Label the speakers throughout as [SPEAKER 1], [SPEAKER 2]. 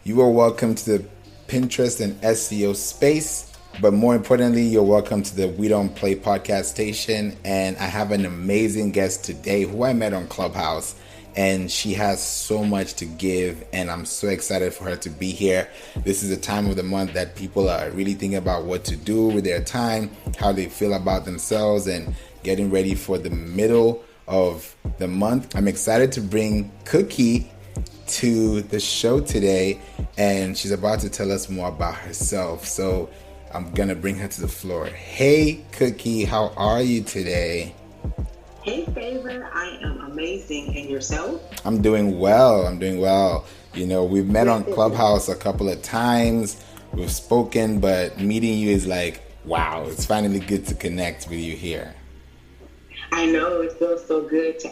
[SPEAKER 1] You are welcome to the Pinterest and SEO space, but more importantly, you're welcome to the We Don't Play podcast station. And I have an amazing guest today who I met on Clubhouse, and she has so much to give, and I'm so excited for her to be here. This is a time of the month that people are really thinking about what to do with their time, how they feel about themselves, and getting ready for the middle of the month. I'm excited to bring Cookie to the show today, and she's about to tell us more about herself. So I'm gonna bring her to the floor. Hey Cookie, how are you today?
[SPEAKER 2] Hey Favor, I am amazing. And yourself?
[SPEAKER 1] I'm doing well. You know, we've met on Clubhouse a couple of times. We've spoken, but meeting you is like, wow, it's finally good to connect with you here.
[SPEAKER 2] I know, it feels so good to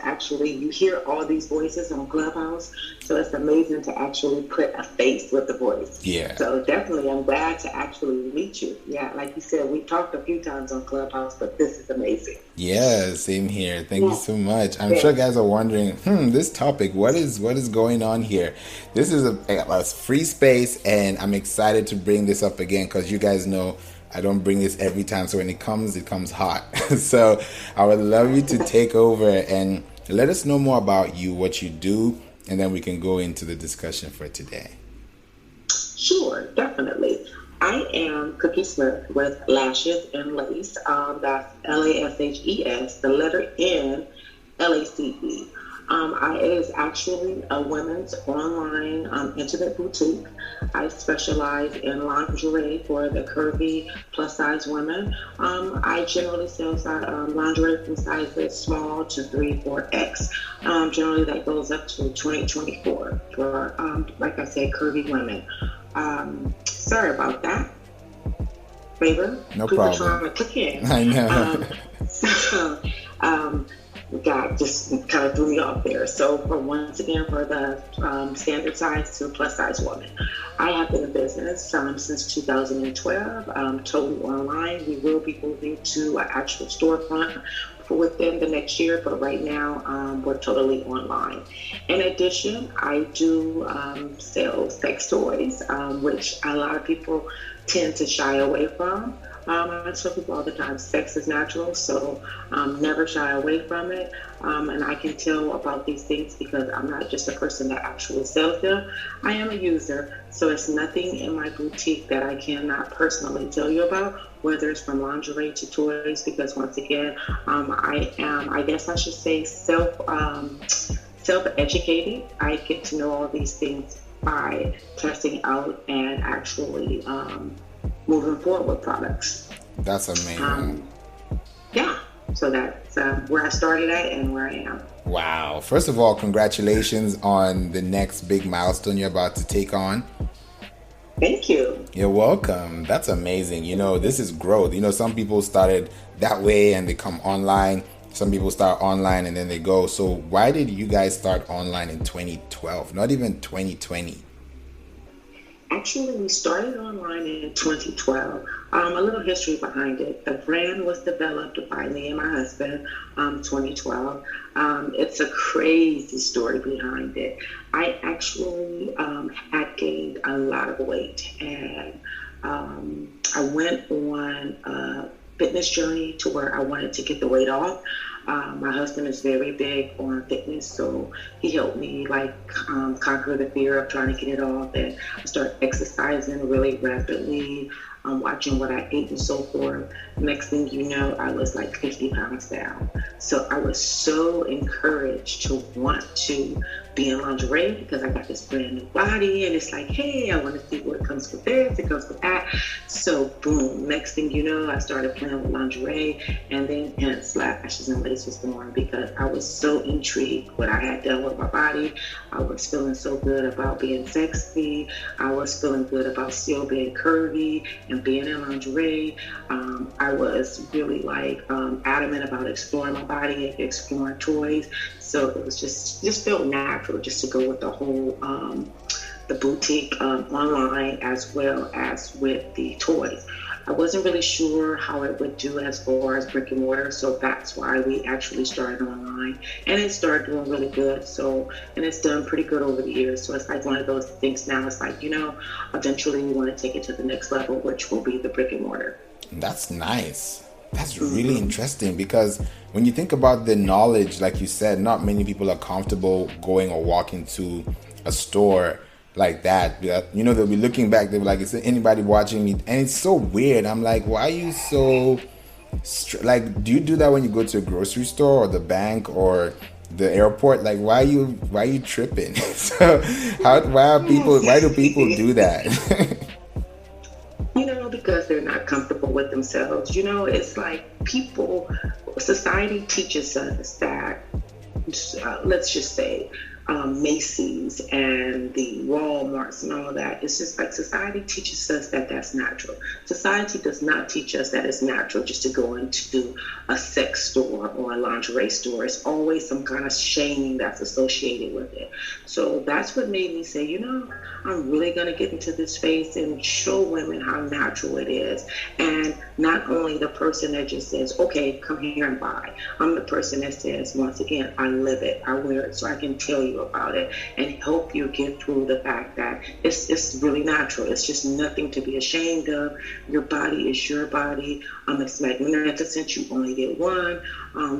[SPEAKER 2] you hear all these voices on Clubhouse, so it's amazing to actually put a face with the voice.
[SPEAKER 1] Yeah.
[SPEAKER 2] So definitely, I'm glad to actually meet you. Yeah, like you said, we talked a few times on Clubhouse, but this is amazing.
[SPEAKER 1] Yeah, same here. Thank you so much. I'm sure guys are wondering, this topic, what is going on here? This is a free space, and I'm excited to bring this up again because you guys know I don't bring this every time, so when it comes hot. So I would love you to take over and let us know more about you, what you do, and then we can go into the discussion for today.
[SPEAKER 2] Sure, definitely. I am Cookie Smith with Lashes and Lace. That's LASHES, the letter N, LACE. It is actually a women's online intimate boutique. I specialize in lingerie for the curvy plus size women. I generally sell lingerie from sizes small to 3-4X. Generally that goes up to 2024 for, like I said, curvy women. Sorry about that. Favor?
[SPEAKER 1] No
[SPEAKER 2] People
[SPEAKER 1] problem.
[SPEAKER 2] trying to click in.
[SPEAKER 1] I know.
[SPEAKER 2] God just kind of threw me off there. So once again, for the standard size to plus size woman, I have been in business since 2012, totally online. We will be moving to an actual storefront for within the next year, but right now we're totally online. In addition, I do sell sex toys, which a lot of people tend to shy away from. I tell people all the time, sex is natural, so never shy away from it. And I can tell about these things because I'm not just a person that actually sells them. I am a user, so it's nothing in my boutique that I cannot personally tell you about, whether it's from lingerie to toys, because once again, I am, I guess I should say, self-educated. I get to know all these things by testing out and actually moving forward with products.
[SPEAKER 1] That's amazing.
[SPEAKER 2] So that's where I started at and where I am.
[SPEAKER 1] Wow. First of all, congratulations on the next big milestone you're about to take on.
[SPEAKER 2] Thank you.
[SPEAKER 1] You're welcome. That's amazing. You know, this is growth. You know, some people started that way and they come online. Some people start online and then they go. So why did you guys start online in 2012, not even 2020?
[SPEAKER 2] Actually, we started online in 2012. A little history behind it. The brand was developed by me and my husband, 2012. It's a crazy story behind it. I actually had gained a lot of weight, and I went on a fitness journey to where I wanted to get the weight off. My husband is very big on fitness, so he helped me conquer the fear of trying to get it off. And I started exercising really rapidly, watching what I ate and so forth. Next thing you know, I was like 50 pounds down. So I was so encouraged to want to be in lingerie because I got this brand new body, and it's like, hey, I want to see what comes with this, it comes with that. So boom, next thing you know, I started playing with lingerie, and then hence Lashes and Lace was born because I was so intrigued what I had done with my body. I was feeling so good about being sexy. I was feeling good about still being curvy and being in lingerie. I was really adamant about exploring my body and exploring toys. So it was just felt natural just to go with the whole the boutique online as well as with the toys. I wasn't really sure how it would do as far as brick and mortar, so that's why we actually started online, and it started doing really good. So, and it's done pretty good over the years. So it's like one of those things now. It's like, eventually we want to take it to the next level, which will be the brick and mortar.
[SPEAKER 1] That's nice. That's really interesting, because when you think about the knowledge, like you said, not many people are comfortable going or walking to a store like that. They'll be looking back, they'll be like, is there anybody watching me? And it's so weird. I'm like, why are you so like, do you do that when you go to a grocery store or the bank or the airport? Like, why are you tripping? So why do people do that?
[SPEAKER 2] Because they're not comfortable with themselves. It's like society teaches us that, let's just say, Macy's and the Walmarts and all of that. It's just like society teaches us that that's natural. Society does not teach us that it's natural just to go into a sex store or a lingerie store. It's always some kind of shame that's associated with it. So that's what made me say, I'm really going to get into this space and show women how natural it is. And not only the person that just says, okay, come here and buy. I'm the person that says, once again, I live it, I wear it, so I can tell you about it and help you get through the fact that it's really natural. It's just nothing to be ashamed of. Your body is your body. It's magnificent. You only get one.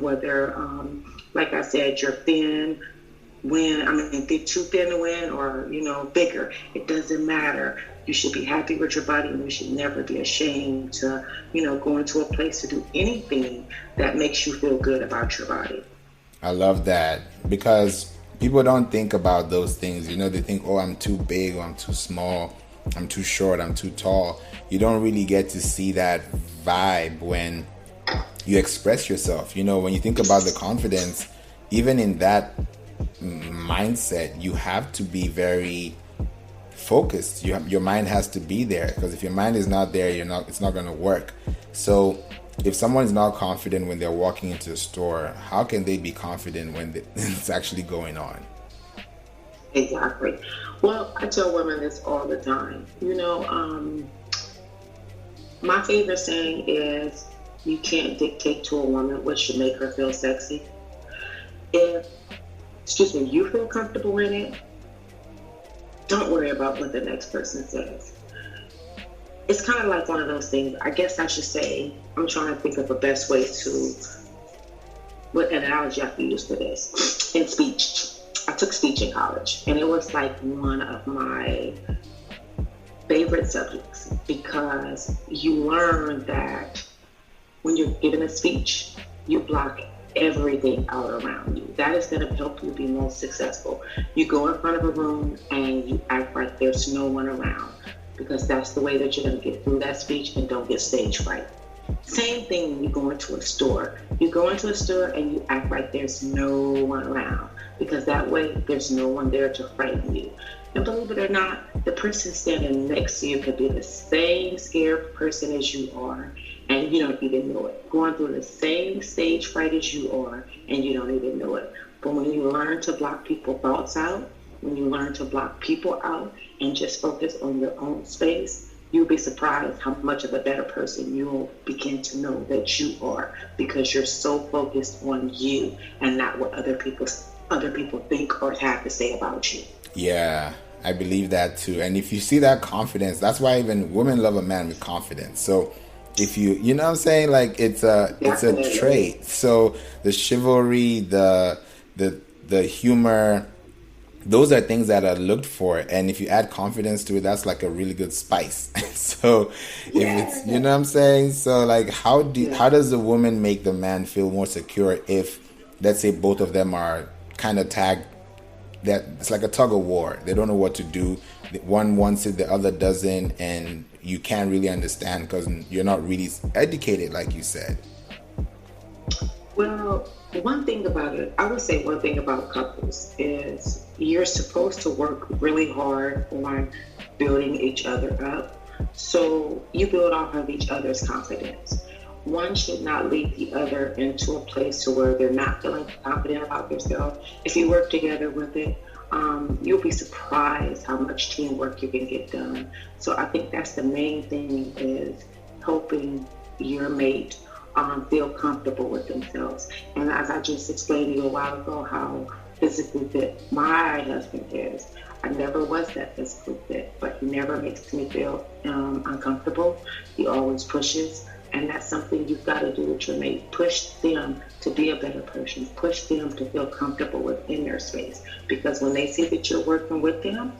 [SPEAKER 2] Whether, like I said, you're thin, too thin to win, or bigger, it doesn't matter. You should be happy with your body, and you should never be ashamed to go into a place to do anything that makes you feel good about your body.
[SPEAKER 1] I love that, because people don't think about those things. They think, oh, I'm too big, or I'm too small, I'm too short, I'm too tall. You don't really get to see that vibe when you express yourself. When you think about the confidence, even in that mindset, you have to be very focused. Your mind has to be there, because if your mind is not there, it's not going to work. So if someone is not confident when they're walking into a store, how can they be confident when it's actually going on?
[SPEAKER 2] Exactly. Well, I tell women this all the time. My favorite saying is, you can't dictate to a woman what should make her feel sexy. If you feel comfortable in it, don't worry about what the next person says. It's kind of like one of those things. I guess I should say, I'm trying to think of the best way to, what analogy I can use for this. In speech, I took speech in college, and it was like one of my favorite subjects, because you learn that when you're giving a speech, you block everything out around you. That is going to help you be most successful. You go in front of a room and you act like there's no one around, because that's the way that you're going to get through that speech and don't get stage fright. Same thing when you go into a store. You go into a store and you act like there's no one around, because that way there's no one there to frighten you. And believe it or not, the person standing next to you could be the same scared person as you are, and you don't even know it. Going through the same stage fright as you are, and you don't even know it. But when you learn to block people's thoughts out, when you learn to block people out and just focus on your own space, you'll be surprised how much of a better person you'll begin to know that you are, because you're so focused on you and not what other people think or have to say about you.
[SPEAKER 1] Yeah, I believe that too. And if you see that confidence, that's why even women love a man with confidence. So if you know what I'm saying, like it's a trait. So the chivalry, the humor, those are things that are looked for, and if you add confidence to it, that's like a really good spice. So if it's, you know what I'm saying, so like how does the woman make the man feel more secure if, let's say, both of them are kind of tagged, that it's like a tug of war, they don't know what to do, one wants it, the other doesn't, and you can't really understand because you're not really educated, like you said?
[SPEAKER 2] Well, one thing about it, I would say one thing about couples is you're supposed to work really hard on building each other up. So you build off of each other's confidence. One should not lead the other into a place to where they're not feeling confident about themselves. If you work together with it, you'll be surprised how much teamwork you can get done. So I think that's the main thing, is helping your mate feel comfortable with themselves. And as I just explained to you a while ago, how physically fit my husband is. I never was that physically fit, but he never makes me feel uncomfortable. He always pushes. And that's something you've got to do with your mate. Push them to be a better person. Push them to feel comfortable within their space. Because when they see that you're working with them,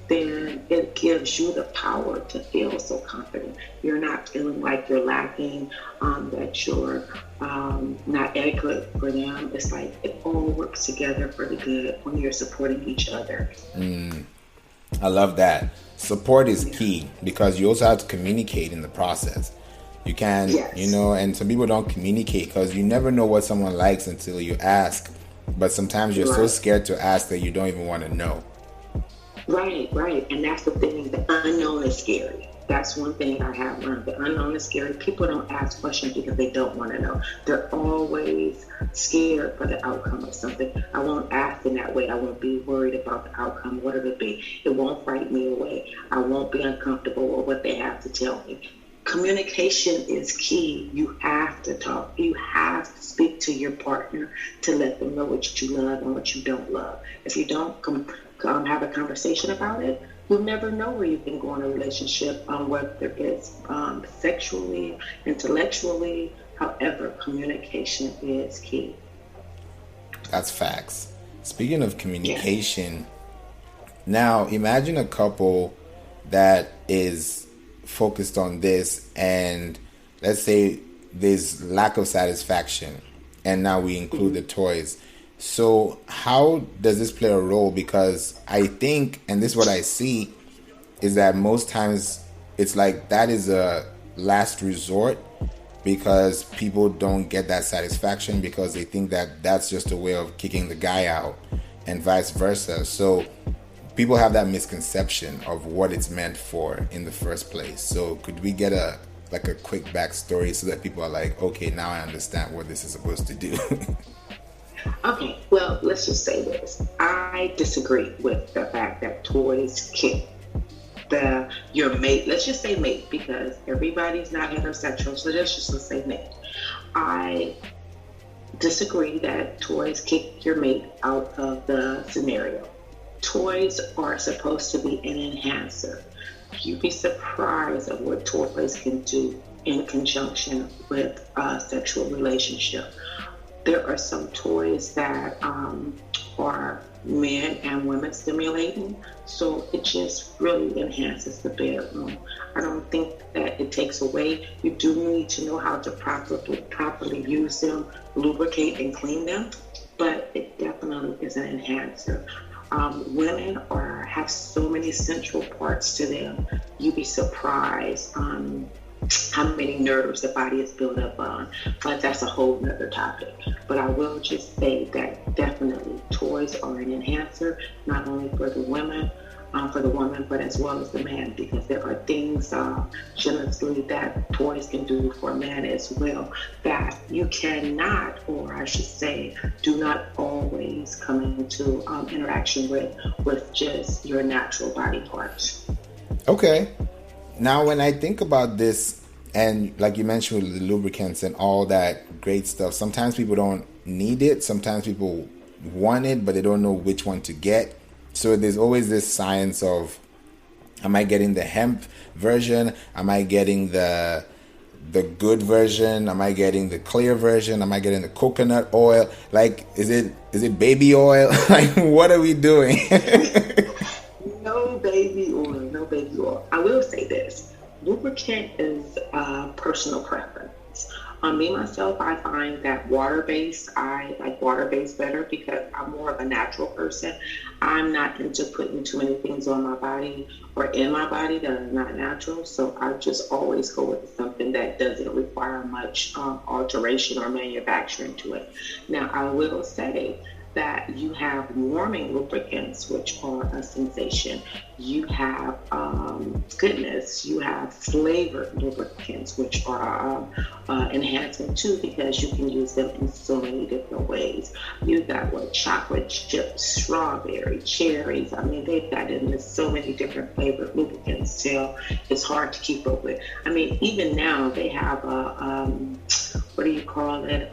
[SPEAKER 2] then it gives you the power to feel so confident. You're not feeling like you're lacking, that you're not adequate for them. It's like it all works together for the good when you're supporting each other.
[SPEAKER 1] I love that. Support is key because you also have to communicate in the process. You can,
[SPEAKER 2] Yes.
[SPEAKER 1] And some people don't communicate because you never know what someone likes until you ask. But sometimes you're so
[SPEAKER 2] Right.
[SPEAKER 1] scared to ask that you don't even want to know.
[SPEAKER 2] Right. And that's the thing. The unknown is scary. That's one thing I have learned. The unknown is scary. People don't ask questions because they don't want to know. They're always scared for the outcome of something. I won't ask in that way. I won't be worried about the outcome. What it'll be. It won't frighten me away. I won't be uncomfortable with what they have to tell me. Communication is key. You have to talk. You have to speak to your partner to let them know what you love and what you don't love. If you don't have a conversation about it, you'll never know where you can go in a relationship, whether it's sexually, intellectually. However, communication is key.
[SPEAKER 1] That's facts. Speaking of communication, now imagine a couple that is focused on this, and let's say there's lack of satisfaction, and now we include the toys. So how does this play a role? Because I think, and this is what I see, is that most times it's like that is a last resort because people don't get that satisfaction because they think that that's just a way of kicking the guy out and vice versa. So people have that misconception of what it's meant for in the first place. So could we get a quick backstory so that people are like, okay, now I understand what this is supposed to do?
[SPEAKER 2] Okay, well, let's just say this. I disagree with the fact that toys kick your mate. Let's just say mate, because everybody's not heterosexual, so let's just say mate. I disagree that toys kick your mate out of the scenario. Toys are supposed to be an enhancer. You'd be surprised at what toys can do in conjunction with a sexual relationship. There are some toys that are men and women stimulating, so it just really enhances the bedroom. I don't think that it takes away. You do need to know how to properly use them, lubricate and clean them, but it definitely is an enhancer. Women have so many central parts to them. You'd be surprised how many nerves the body is built up on. But that's a whole nother topic. But I will just say that definitely toys are an enhancer, not only for the woman, but as well as the man, because there are things generously that toys can do for a man as well that you cannot, or I should say, do not always come into interaction with just your natural body parts.
[SPEAKER 1] Okay. Now, when I think about this, and like you mentioned with the lubricants and all that great stuff, sometimes people don't need it. Sometimes people want it, but they don't know which one to get. So there's always this science of, am I getting the hemp version? Am I getting the good version? Am I getting the clear version? Am I getting the coconut oil? Like, is it baby oil? Like, what are we doing?
[SPEAKER 2] No baby oil. I will say this. Lubricant is personal preference. Me, myself, I find that I like water-based better because I'm more of a natural person. I'm not into putting too many things on my body or in my body that are not natural. So I just always go with something that doesn't require much alteration or manufacturing to it. Now, I will say that you have warming lubricants, which are a sensation. You have goodness, you have flavored lubricants, which are enhancement too, because you can use them in so many different ways. You got what, chocolate chips, strawberry, cherries. I mean, they've got in so many different flavored lubricants till it's hard to keep up with. I mean, even now they have a what do you call it?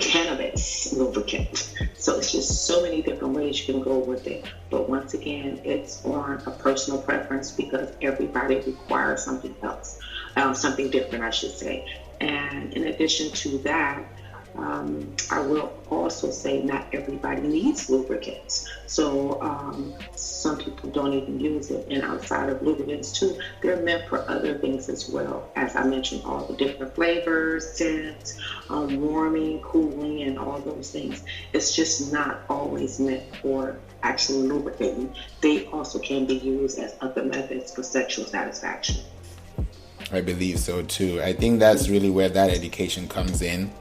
[SPEAKER 2] Cannabis lubricant. So it's just so many different ways you can go with it. But once again, it's on a personal preference because everybody requires something else, something different, I should say. And in addition to that, I will also say not everybody needs lubricants. So some people don't even use it. And outside of lubricants too, they're meant for other things as well. As I mentioned, all the different flavors, scents, warming, cooling, and all those things. It's just not always meant for actual lubricating. They also can be used as other methods for sexual satisfaction.
[SPEAKER 1] I believe so too. I think that's really where that education comes in,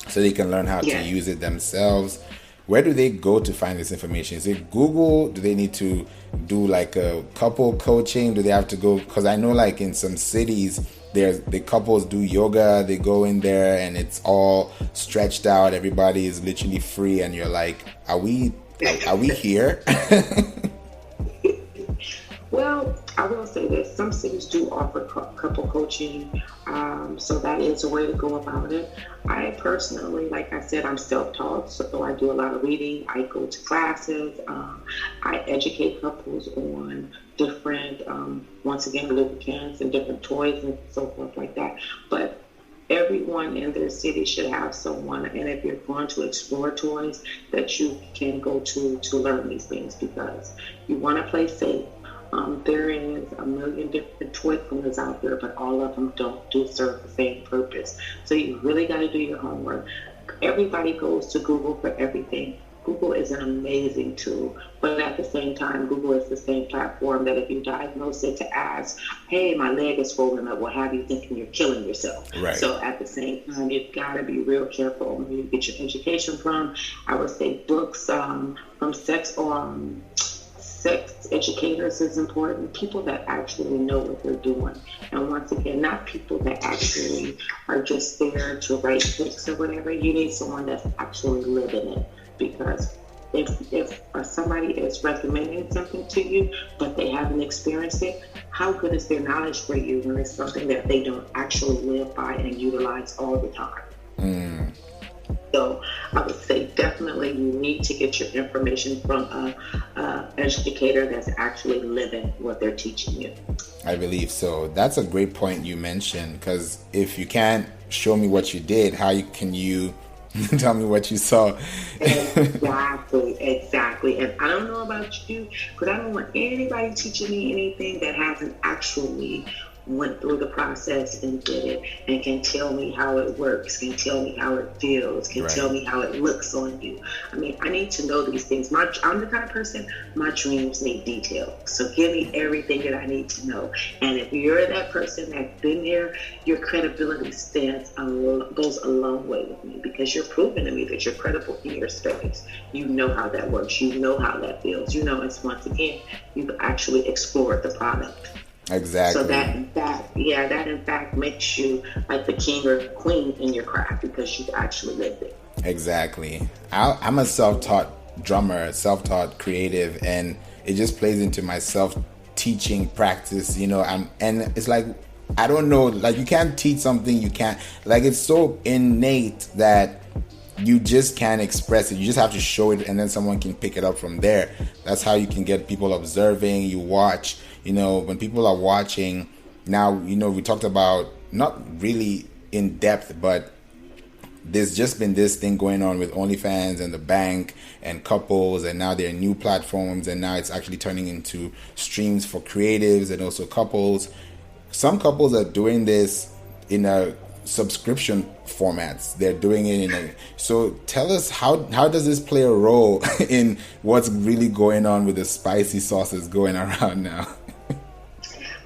[SPEAKER 1] so they can learn how to use it themselves. Where do they go to find this information? Is it Google? Do they need to do like a couple coaching? Do they have to go? Because I know like in some cities, the couples do yoga. They go in there and it's all stretched out. Everybody is literally free, and you're like, are we here?
[SPEAKER 2] Well, I will say this. Some cities do offer couple coaching, so that is a way to go about it. I personally, like I said, I'm self-taught, so I do a lot of reading. I go to classes. I educate couples on different, once again, lubricants and different toys and so forth like that. But everyone in their city should have someone, and if you're going to explore toys, that you can go to learn these things, because you want to play safe. There is a million different toy cleaners out there, but all of them don't serve the same purpose. So you really got to do your homework. Everybody goes to Google for everything. Google is an amazing tool, but at the same time, Google is the same platform that if you diagnose it to ask, hey, my leg is swollen up, will have you thinking you're killing yourself.
[SPEAKER 1] Right.
[SPEAKER 2] So at the same time, you've got to be real careful where you get your education from. I would say books from sex educators is important. People that actually know what they're doing. And once again, not people that actually are just there to write books or whatever. You need someone that's actually living it. Because if somebody is recommending something to you, but they haven't experienced it, how good is their knowledge for you when it's something that they don't actually live by and utilize all the time? So I would say definitely you need to get your information from an educator that's actually living what they're teaching you.
[SPEAKER 1] I believe so. That's a great point you mentioned, because if you can't show me what you did, how can you tell me what you saw?
[SPEAKER 2] Exactly. And I don't know about you, but I don't want anybody teaching me anything that hasn't actually went through the process and did it, and can tell me how it works, can tell me how it feels, can tell me how it looks on you. I mean, I need to know these things. I'm the kind of person, my dreams need detail. So give me everything that I need to know. And if you're that person that's been there, your credibility goes a long way with me, because you're proving to me that you're credible in your space. You know how that works. You know how that feels. You know, it's once again, you've actually explored the product.
[SPEAKER 1] Exactly.
[SPEAKER 2] So that in fact makes you like the king or queen in your craft, because you've actually lived it.
[SPEAKER 1] Exactly. I'm a self-taught drummer, self-taught creative, and it just plays into my self-teaching practice, you know. And it's like, I don't know, like you can't teach something you can't, like it's so innate that you just can't express it. You just have to show it, and then someone can pick it up from there. That's how you can get people observing. You watch, you know, when people are watching now, you know, we talked about, not really in depth, but there's just been this thing going on with OnlyFans and the bank and couples, and now there are new platforms, and now it's actually turning into streams for creatives and also couples. Some couples are doing this in a subscription formats. They're doing it so tell us, how does this play a role in what's really going on with the spicy sauces going around now?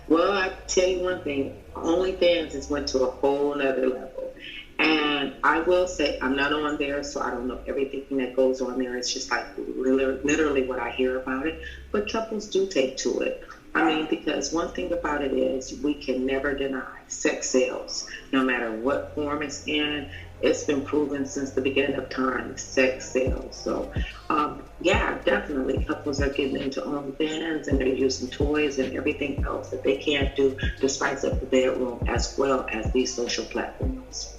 [SPEAKER 2] Well, I tell you one thing, OnlyFans has went to a whole nother level. And I will say, I'm not on there, so I don't know everything that goes on there. It's just like literally what I hear about it. But couples do take to it. I mean, because one thing about it is we can never deny sex sells, no matter what form it's in. It's been proven since the beginning of time, sex sells. So, yeah, definitely couples are getting into OnlyFans and they're using toys and everything else that they can't do to spice up the bedroom as well as these social platforms.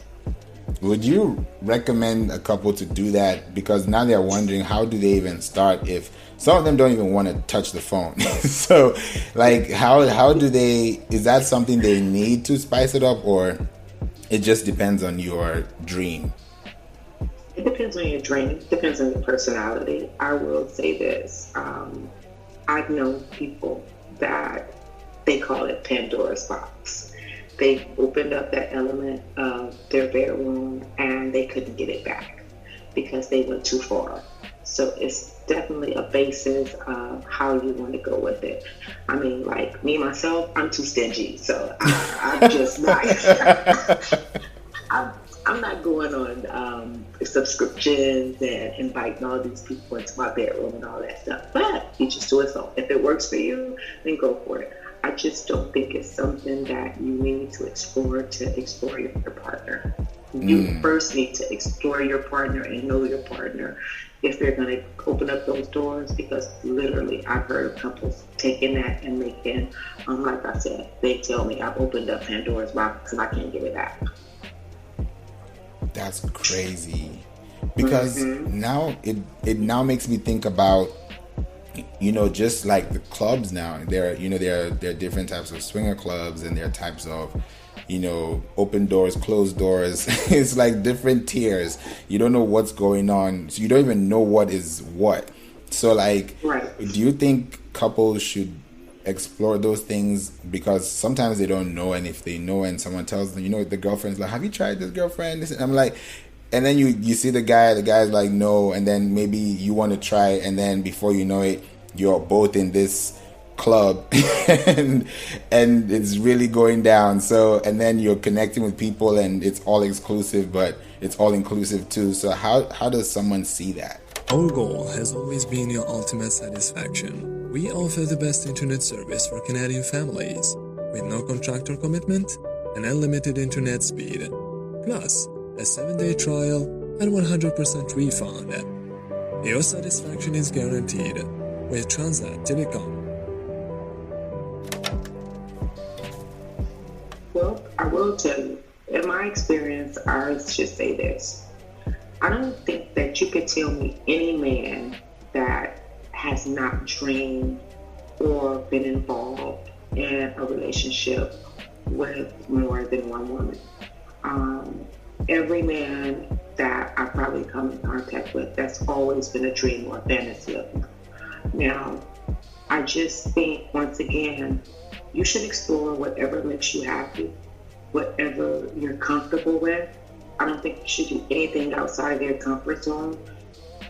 [SPEAKER 1] Would you recommend a couple to do that? Because now they're wondering, how do they even start if some of them don't even want to touch the phone? So, like, how do they, is that something they need to spice it up, or it just depends on your dream?
[SPEAKER 2] It depends on your dream. It depends on your personality. I will say this. I've known people that they call it Pandora's box. They opened up that element of their bedroom and they couldn't get it back because they went too far. So it's definitely a basis of how you want to go with it. I mean, like me, myself, I'm too stingy. So I'm just not, I'm not going on subscriptions and inviting all these people into my bedroom and all that stuff. But you just do it. So if it works for you, then go for it. I just don't think it's something that you need to explore your partner. You first need to explore your partner and know your partner if they're going to open up those doors, because literally I've heard of couples taking that and making, like I said, they tell me I've opened up Pandora's box and I can't give it back.
[SPEAKER 1] That's crazy. Because now it now makes me think about, just like the clubs now, there are different types of swinger clubs, and there are types of, open doors, closed doors. It's like different tiers. You don't know what's going on. So you don't even know what is what. So like,
[SPEAKER 2] right.
[SPEAKER 1] Do you think couples should explore those things? Because sometimes they don't know, and if they know and someone tells them, the girlfriend's like, have you tried this girlfriend? And I'm like, and then you see the guy's like, no, and then maybe you want to try, and then before you know it, you're both in this club and it's really going down. So, and then you're connecting with people and it's all exclusive, but it's all inclusive too. So how does someone see that?
[SPEAKER 3] Our goal has always been your ultimate satisfaction. We offer the best internet service for Canadian families with no contract or commitment and unlimited internet speed, plus a 7-day trial and 100% refund. Your satisfaction is guaranteed with Transat Telecom.
[SPEAKER 2] Well, I will tell you, in my experience, I should say this. I don't think that you could tell me any man that has not dreamed or been involved in a relationship with more than one woman. Every man that I probably come in contact with, that's always been a dream or a fantasy of mine. Now, I just think, once again, you should explore whatever makes you happy, whatever you're comfortable with. I don't think you should do anything outside of your comfort zone,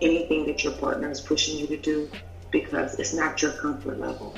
[SPEAKER 2] anything that your partner is pushing you to do, because it's not your comfort level.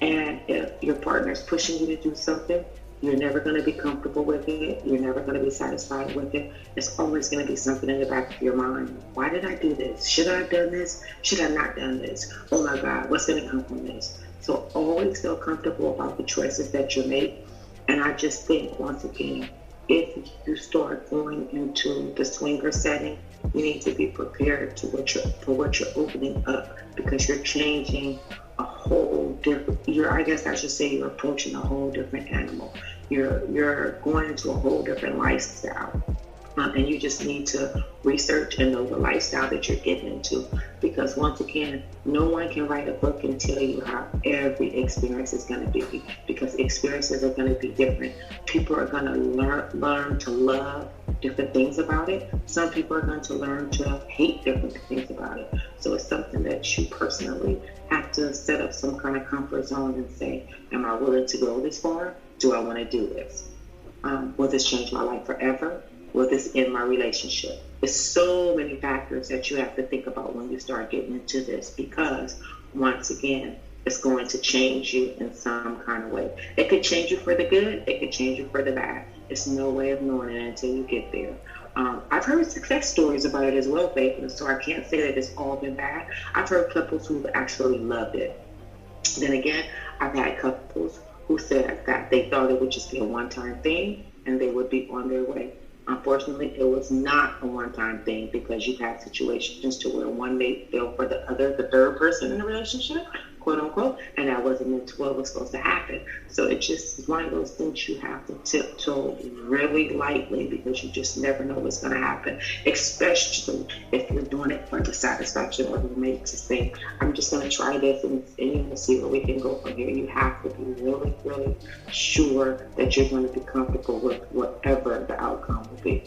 [SPEAKER 2] And if your partner is pushing you to do something, you're never going to be comfortable with it. You're never going to be satisfied with it. It's always going to be something in the back of your mind. Why did I do this? Should I have done this? Should I not done this? Oh my God, what's going to come from this? So always feel comfortable about the choices that you make. And I just think, once again, if you start going into the swinger setting, you need to be prepared for what you're opening up, because you're changing a whole different, I guess I should say you're approaching a whole different animal. You're going into a whole different lifestyle. And you just need to research and know the lifestyle that you're getting into, because once again, no one can write a book and tell you how every experience is going to be, because experiences are going to be different. People are going to learn to love different things about it. Some people are going to learn to hate different things about it. So it's something that you personally have to set up some kind of comfort zone and say, am I willing to go this far? Do I want to do this? Will this change my life forever? Will this end my relationship? There's so many factors that you have to think about when you start getting into this, because once again, it's going to change you in some kind of way. It could change you for the good. It could change you for the bad. It's no way of knowing it until you get there. I've heard success stories about it as well, Faith, so I can't say that it's all been bad. I've heard couples who've actually loved it. Then again, I've had couples who said that they thought it would just be a one-time thing and they would be on their way. Unfortunately, it was not a one-time thing, because you've had situations to where one may feel for the other, the third person in the relationship, quote unquote, and that wasn't meant to what was supposed to happen. So it just is one of those things you have to tiptoe really lightly, because you just never know what's going to happen, especially if you're doing it for the satisfaction or the mate to say, I'm just going to try this and see where we can go from here. You have to be really, really sure that you're going to be comfortable with whatever the outcome will be.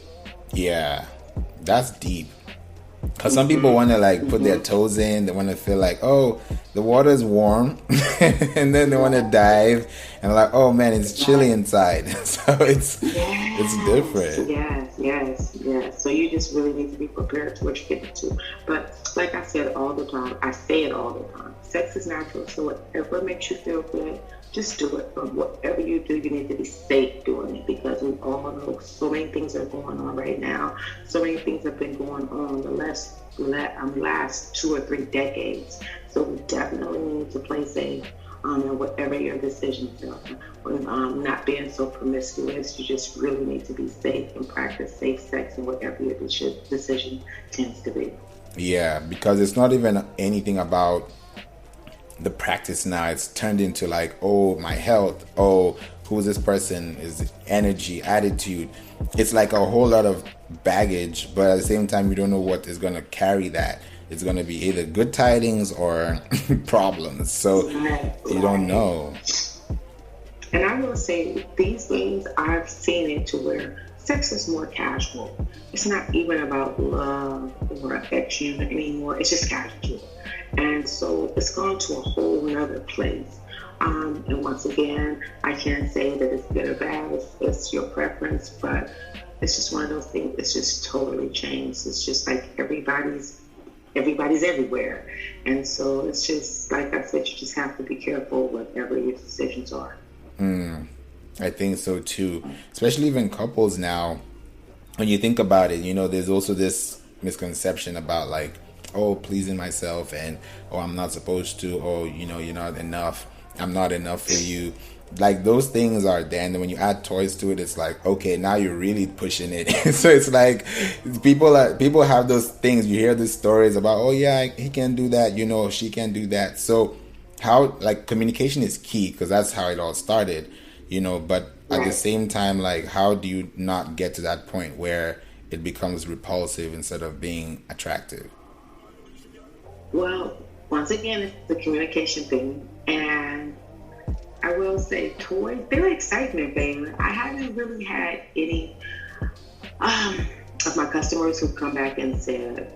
[SPEAKER 1] Yeah, that's deep. Because some people want to like put their toes in. They want to feel like, oh, the water's warm. And then they want to dive. And like, oh, man, it's chilly inside. So it's different.
[SPEAKER 2] Yes. So you just really need to be prepared to what you get into. But like I said all the time, I say it all the time. Sex is natural. So whatever makes you feel good, just do it. But whatever you do, you need to be safe doing it, because we all know so many things are going on right now. So many things have been going on the last 2 or 3 decades. So we definitely need to play safe in whatever your decisions are. Not being so promiscuous, you just really need to be safe and practice safe sex in whatever your decision tends to be.
[SPEAKER 1] Yeah, because it's not even anything about the practice now. It's turned into like, oh, my health, oh, who's this person, is energy, attitude. It's like a whole lot of baggage, but at the same time you don't know what is going to carry that. It's going to be either good tidings or problems, so you don't know.
[SPEAKER 2] And I will say, these days I've seen it to where sex is more casual. It's not even about love or affection anymore. It's just casual. And so it's gone to a whole nother place. And once again, I can't say that it's good or bad. It's your preference, but it's just one of those things. It's just totally changed. It's just like everybody's everywhere. And so it's just, like I said, you just have to be careful whatever your decisions are.
[SPEAKER 1] I think so too. Especially even couples now, when you think about it, there's also this misconception about like, oh, pleasing myself, and oh, I'm not supposed to, oh, you're not enough, I'm not enough for you. Like, those things are there, and then when you add toys to it, it's like, okay, now you're really pushing it. So it's like people have those things. You hear these stories about, oh yeah, he can do that, she can do that. So how, like, communication is key, because that's how it all started, but at the same time, like, how do you not get to that point where it becomes repulsive instead of being attractive?
[SPEAKER 2] Well, once again, it's the communication thing. And I will say, toys, they're excitement, baby. I haven't really had any of my customers who come back and said,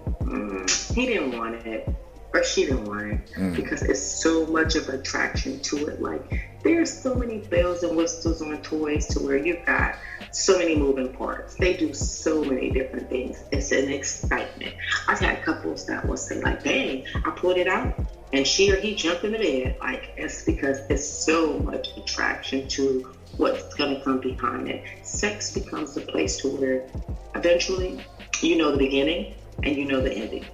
[SPEAKER 2] he didn't want it, or she didn't want it, because it's so much of attraction to it. Like, there's so many bells and whistles on toys to where you've got so many moving parts. They do so many different things. It's an excitement. I've had couples that will say, like, dang, I pulled it out and she or he jumped in the bed. Like, it's because it's so much attraction to what's going to come behind it. Sex becomes the place to where eventually you know the beginning and you know the ending.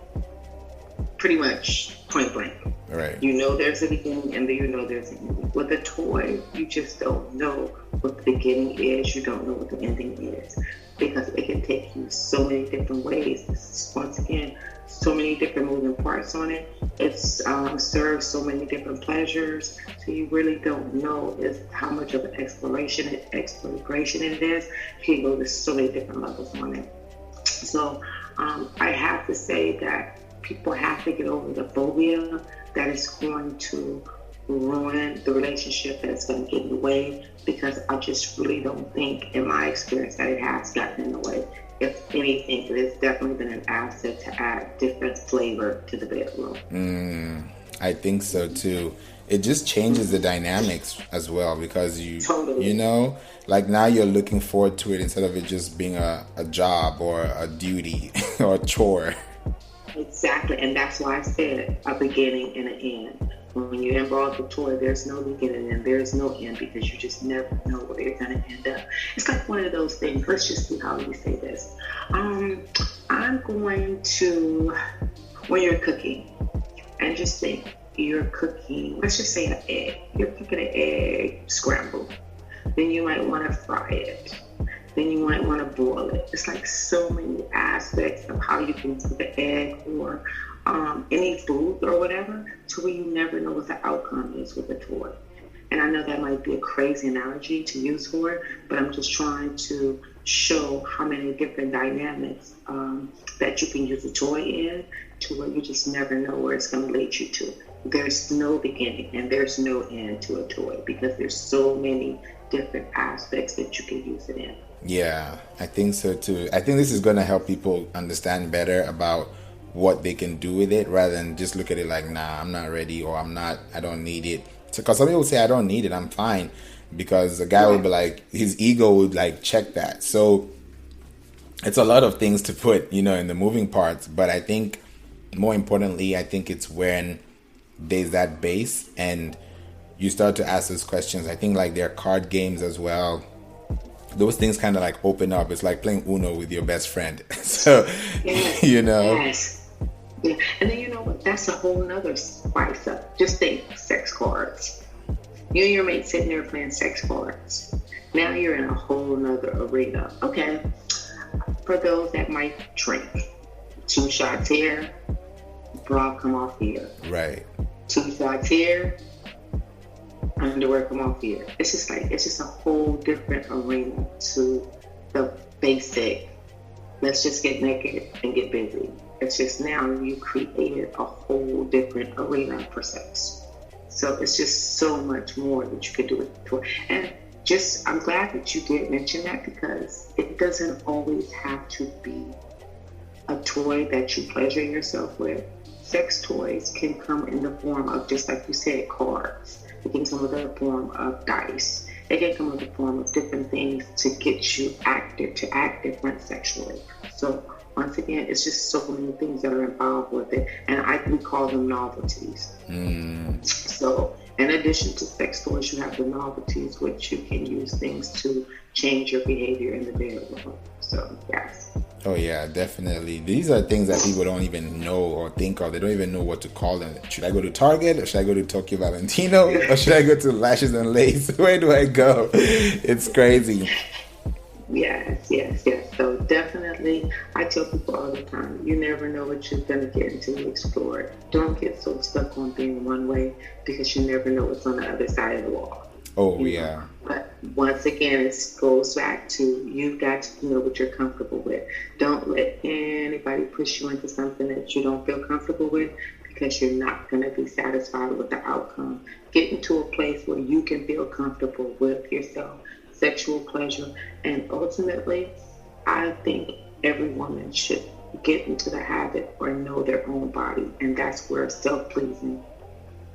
[SPEAKER 2] Pretty much point blank.
[SPEAKER 1] Right.
[SPEAKER 2] You know there's a beginning and then you know there's an ending. With a toy, you just don't know what the beginning is. You don't know what the ending is, because it can take you so many different ways. Once again, so many different moving parts on it. It serves so many different pleasures. So you really don't know how much of an exploration it is. You can go to so many different levels on it. So I have to say that people have to get over the phobia that is going to ruin the relationship, that's going to get in the way, because I just really don't think, in my experience, that it has gotten in the way. If anything, it has definitely been an asset to add different flavor to the bedroom.
[SPEAKER 1] I think so too. It just changes the dynamics as well, because like, now you're looking forward to it instead of it just being a job or a duty or a chore.
[SPEAKER 2] Exactly, and that's why I said a beginning and an end. When you involve the toy, there's no beginning and there's no end because you just never know where you're going to end up. It's like one of those things. Let's just see how we say this. I'm going to, when you're cooking, and just think you're cooking, let's just say an egg. You're cooking an egg scramble. Then you might want to fry it. Then you might want to boil it. It's like so many aspects of how you can cook an egg or any food or whatever, to where you never know what the outcome is with a toy. And I know that might be a crazy analogy to use for it, but I'm just trying to show how many different dynamics that you can use a toy in, to where you just never know where it's going to lead you to. There's no beginning and there's no end to a toy because there's so many different aspects that you can use it in.
[SPEAKER 1] Yeah, I think so too. I think this is going to help people understand better about what they can do with it, rather than just look at it like, nah, I'm not ready, or I don't need it. Because some people say, I don't need it, I'm fine. Because a guy would be like, his ego would like check that. So it's a lot of things to put, in the moving parts. But I think more importantly, I think it's when there's that base and you start to ask those questions. I think like there are card games as well. Those things kind of like open up. It's like playing Uno with your best friend. So,
[SPEAKER 2] Yes. Yes. Yeah. And then you know what? That's a whole nother spice up. Just think sex cards. You and your mate sitting there playing sex cards. Now you're in a whole nother arena. Okay. For those that might drink, 2 shots here, bra come off here.
[SPEAKER 1] Right.
[SPEAKER 2] 2 shots here, underwear come off here. It's just a whole different arena to the basic, let's just get naked and get busy. It's just now you created a whole different arena for sex. So it's just so much more that you could do with the toy. And I'm glad that you did mention that, because it doesn't always have to be a toy that you pleasure yourself with. Sex toys can come in the form of, just like you said, cards. It can come in the form of dice. It can come in the form of different things to get you active, to act different sexually. So once again, it's just so many things that are involved with it. And we call them novelties. So in addition to sex toys, you have the novelties, which you can use things to change your behavior in the bedroom. So yes.
[SPEAKER 1] Oh yeah, definitely. These are things that people don't even know or think of. They don't even know what to call them. Should I go to Target, or should I go to Tokyo Valentino, or should I go to Lashes and Lace? Where do I go? It's crazy.
[SPEAKER 2] Yes. So definitely, I tell people all the time, you never know what you're going to get until you explore it. Don't get so stuck on being one way, because you never know what's on the other side of the wall.
[SPEAKER 1] Oh, yeah.
[SPEAKER 2] But once again, it goes back to, you've got to know what you're comfortable with. Don't let anybody push you into something that you don't feel comfortable with, because you're not going to be satisfied with the outcome. Get into a place where you can feel comfortable with yourself, sexual pleasure, and ultimately, I think every woman should get into the habit or know their own body, and that's where self-pleasing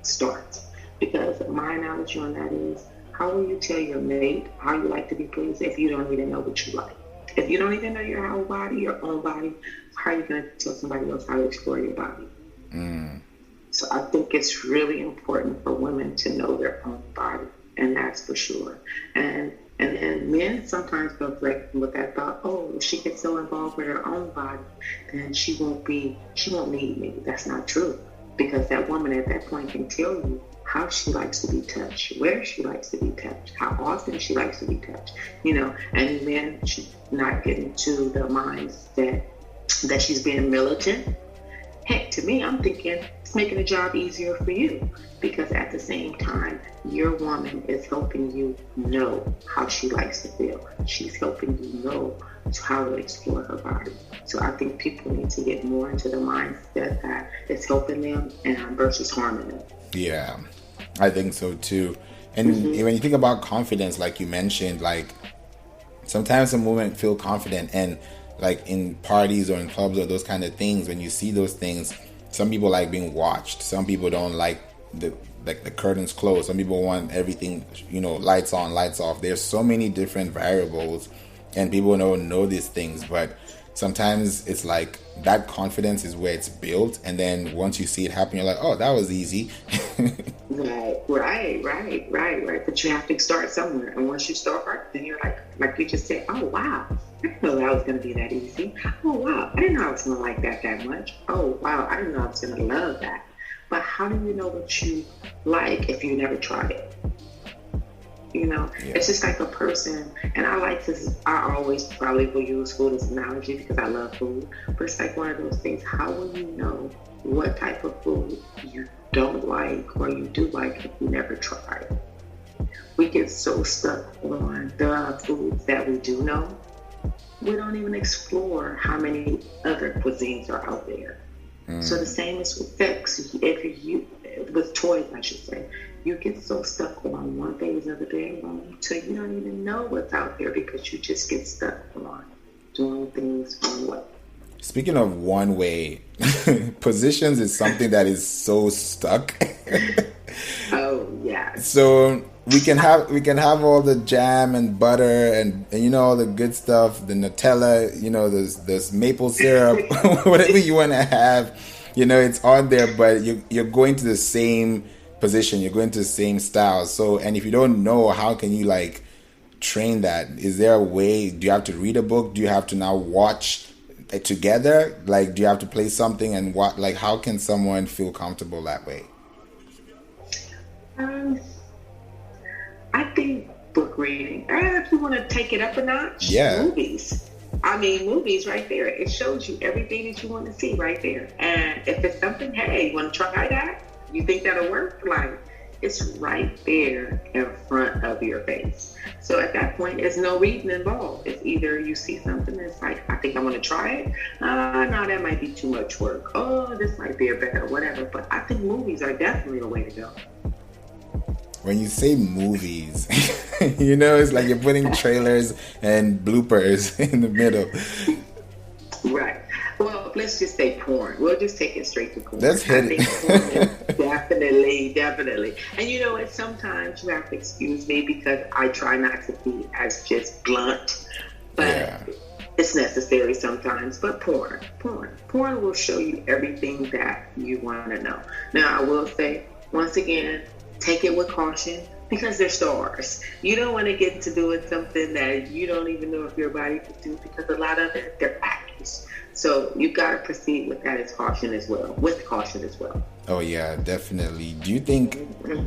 [SPEAKER 2] starts. Because my analogy on that is, how will you tell your mate how you like to be pleased if you don't even know what you like? If you don't even know your own body, how are you going to tell somebody else how to explore your body? So I think it's really important for women to know their own body, and that's for sure. And men sometimes go with that thought, oh, if she gets so involved with her own body, then she won't need me. That's not true, because that woman at that point can tell you how she likes to be touched, where she likes to be touched, how often she likes to be touched, and men should not get into the mindset that she's being militant. Heck, to me, I'm thinking it's making the job easier for you, because at the same time, your woman is helping you know how she likes to feel. She's helping you know how to explore her body. So I think people need to get more into the mindset that it's helping them versus harming them.
[SPEAKER 1] Yeah, I think so too. And when you think about confidence, like you mentioned, like sometimes some women feel confident, and like in parties or in clubs or those kind of things, when you see those things, some people like being watched. Some people don't like the curtains closed. Some people want everything, lights on, lights off. There's so many different variables, and people don't know these things. But sometimes it's like that confidence is where it's built, and then once you see it happen, you're like, oh, that was easy.
[SPEAKER 2] Right. But you have to start somewhere, and once you start, then you're like you just said, oh wow, I didn't know that was going to be that easy. Oh wow, I didn't know I was going to like that much. Oh wow, I didn't know I was going to love that. But how do you know what you like if you never tried it? You know, It's just like a person, and I always probably will use food as an analogy because I love food, but it's like one of those things, how will you know what type of food you don't like or you do like if you never try it? We get so stuck on the foods that we do know, we don't even explore how many other cuisines are out there. So the same is with sex. With toys, I should say, you get so stuck on one phase of the bedroom till you don't even know what's out there because you just get stuck on doing things one way.
[SPEAKER 1] Speaking of one way, positions is something that is so stuck.
[SPEAKER 2] Oh yeah.
[SPEAKER 1] So we can have all the jam and butter and you know all the good stuff, the Nutella, you know, there's maple syrup, whatever you want to have, you know, it's on there, but you're going to the same position, you're going to the same style. So, and if you don't know, how can you like train that? Is there a way? Do you have to read a book? Do you have to now watch it together? Like, do you have to play something and what? Like, how can someone feel comfortable that way?
[SPEAKER 2] I think book reading. If you want to take it up a notch, movies. I mean, movies right there. It shows you everything that you want to see right there. And if it's something, hey, you want to try that? You think that'll work? Like, it's right there in front of your face. So at that point, there's no reading involved. It's either you see something that's like, I think I want to try it. No, that might be too much work. Oh, this might be a better, whatever. But I think movies are definitely the way to go.
[SPEAKER 1] When you say movies, you know, it's like you're putting trailers and bloopers in the middle.
[SPEAKER 2] Right. Well, let's just say porn. We'll just take it straight to porn.
[SPEAKER 1] Let's hit it.
[SPEAKER 2] Definitely. And you know what? Sometimes you have to excuse me because I try not to be as just blunt. But it's necessary sometimes. But porn will show you everything that you want to know. Now, I will say, once again, take it with caution because they're stars. You don't want to get into doing something that you don't even know if your body could do because a lot of it, they're actors. So you've got to proceed with that with caution as well.
[SPEAKER 1] Oh yeah, definitely. Do you think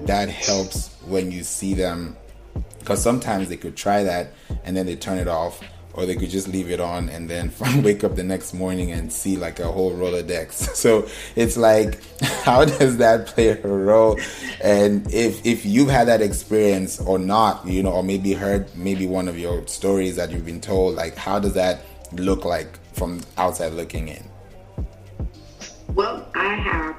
[SPEAKER 1] that helps when you see them? Because sometimes they could try that and then they turn it off, or they could just leave it on and then wake up the next morning and see like a whole Rolodex. So it's like, how does that play a role? And if you've had that experience or not, you know, or maybe heard one of your stories that you've been told, like how does that look like from outside looking in?
[SPEAKER 2] Well, I have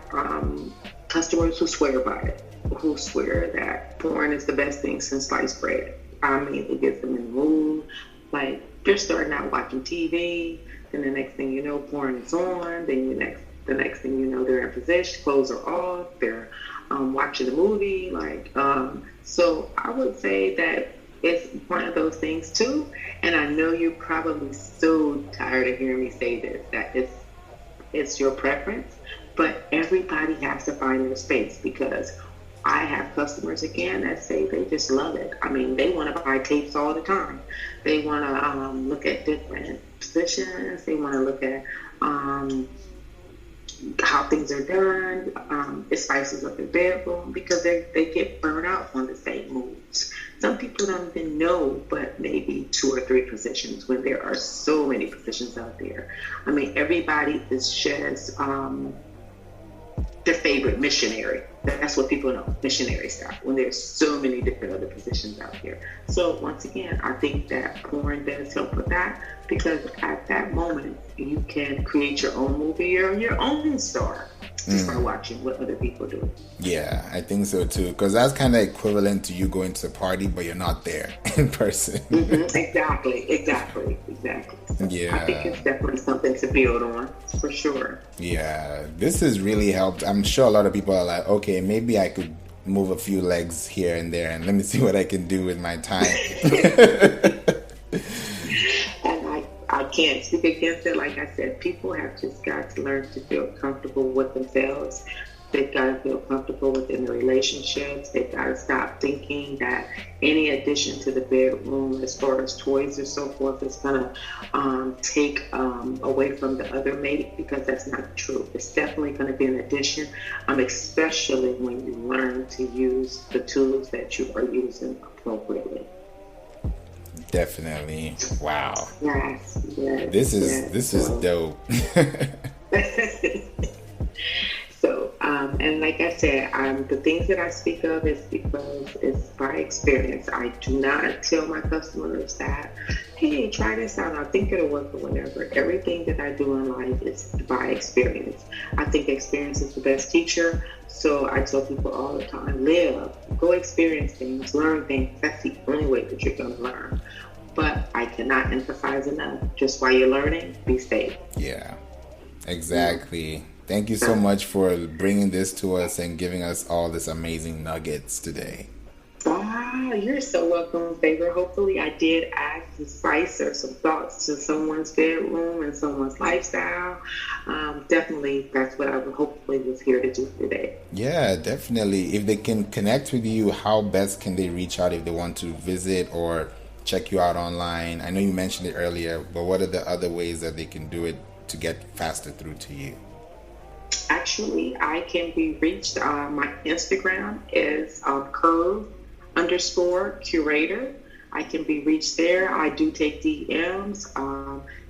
[SPEAKER 2] customers who swear by it, who swear that porn is the best thing since sliced bread. I mean, it gets them in the mood. Like, they're starting out watching TV, then the next thing you know, porn is on. Then the next thing you know, they're in position, clothes are off, they're watching the movie. So I would say that it's one of those things too. And I know you're probably so tired of hearing me say this, that it's your preference, but everybody has to find their space because I have customers, again, that say they just love it. I mean, they want to buy tapes all the time. They want to look at different positions. They want to look at how things are done. It spices up their bedroom because they get burned out on the same moves. Some people don't even know but maybe 2 or 3 positions when there are so many positions out there. I mean, everybody is just their favorite missionary. That's what people know, missionary style, when there's so many different other positions out here. So once again, I think that porn does help with that because at that moment, you can create your own movie or your own star to start watching what other people do.
[SPEAKER 1] Yeah, I think so too, because that's kind of equivalent to you going to a party, but you're not there in person.
[SPEAKER 2] Exactly. So
[SPEAKER 1] yeah.
[SPEAKER 2] I think it's definitely something to build on, for sure.
[SPEAKER 1] Yeah, this has really helped. I'm sure a lot of people are like, okay, maybe I could move a few legs here and there and let me see what I can do with my time.
[SPEAKER 2] And I can't can't speak against it. Like I said, people have just got to learn to feel comfortable with themselves. They've got to feel comfortable within their relationships. They've got to stop thinking that any addition to the bedroom, as far as toys or so forth, is going to take away from the other mate, because that's not true. It's definitely going to be an addition, especially when you learn to use the tools that you are using appropriately.
[SPEAKER 1] Definitely. Wow.
[SPEAKER 2] Yes.
[SPEAKER 1] This is dope.
[SPEAKER 2] So, and like I said, the things that I speak of is because it's by experience. I do not tell my customers that, hey, try this out. I think it'll work or whatever. Everything that I do in life is by experience. I think experience is the best teacher. So I tell people all the time, live, go experience things, learn things. That's the only way that you're going to learn. But I cannot emphasize enough, just while you're learning, be safe.
[SPEAKER 1] Yeah, exactly. Thank you so much for bringing this to us and giving us all this amazing nuggets today.
[SPEAKER 2] You're so welcome, Favor. Hopefully I did add some spice or some thoughts to someone's bedroom and someone's lifestyle. Definitely, that's what I hopefully was here to do today.
[SPEAKER 1] Yeah, definitely. If they can connect with you, how best can they reach out if they want to visit or check you out online? I know you mentioned it earlier, but what are the other ways that they can do it to get faster through to you?
[SPEAKER 2] Actually, I can be reached. My Instagram is curve_curator. I can be reached there. I do take DMs.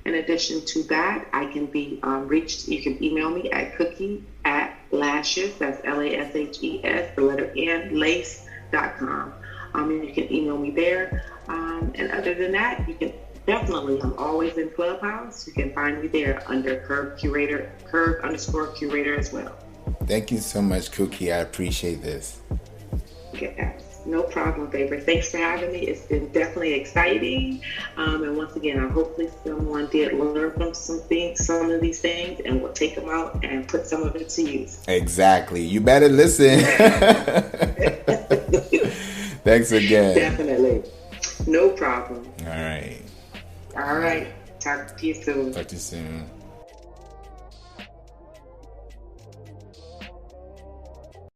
[SPEAKER 2] In addition to that, I can be reached. You can email me at cookie@lashes. That's LASHES, the letter N, lace.com. You can email me there. And other than that, you can definitely, I'm always in Clubhouse. You can find me there under curve_curator as well.
[SPEAKER 1] Thank you so much, Cookie. I appreciate this.
[SPEAKER 2] Yes, no problem, baby. Thanks for having me. It's been definitely exciting. And once again, hopefully someone did learn from some of these things, and will take them out and put some of it to use.
[SPEAKER 1] Exactly. You better listen. Thanks again.
[SPEAKER 2] Definitely. No problem.
[SPEAKER 1] All right.
[SPEAKER 2] All right. Talk to you soon.
[SPEAKER 1] Talk to you soon.